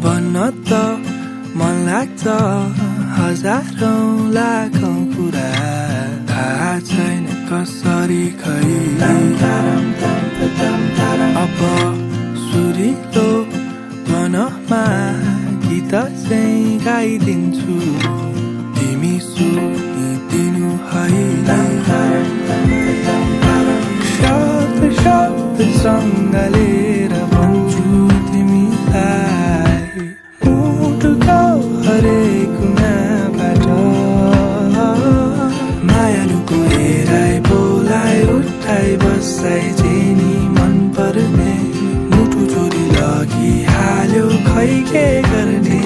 भन्न त मन लाग्छ हजारौं लाखौं कुरा थाहा छैन कसरी खै अब सुरिलो मनमा गीत चाहिँ गाइदिन्छु तिमी सुनिदिनु है शब्द शब्द सँगलेर भन्छु तिमीलाई मुटुको हरेक कुनाबाट मायालुको हेराइ बोलाइ उठाइ बसाइ जेनी मन पर्ने मुटु चोरी लगिहाल्यो खै के गर्ने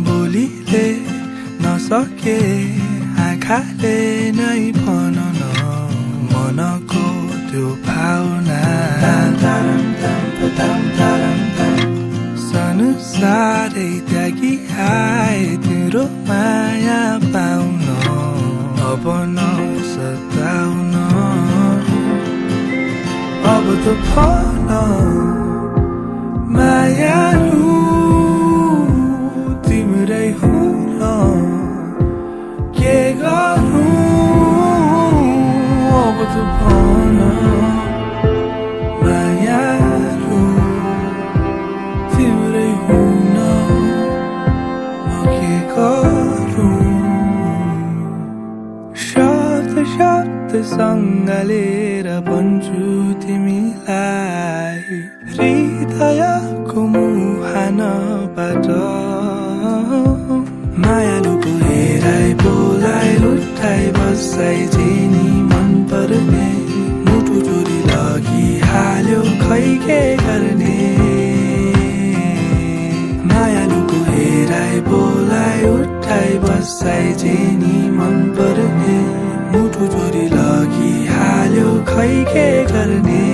बोलीले नसके आँखाले नै भनन मनको त्यो भावना संसारै त्यागी आए तेरो माया पाउन अब नसताउन अब त भन मायालु तिम्रै हुन के गरौँ अब त भन मायालु तिम्रै हुन म के गरौँ शब्द शब्द सँगलेर भन्छु तिमीलाई हृदयको मुहानबाट मायालुको हेराइ बोलाइ उठाइ बसाइ जेनी मन पर्ने मुटु चोरी लगिहाल्यो खै के गर्ने मायालुको हेराइ बोलाइ उठाइ बसाइ जेनी मन पर्ने मुटु चोरी लगिहाल्यो खै के गर्ने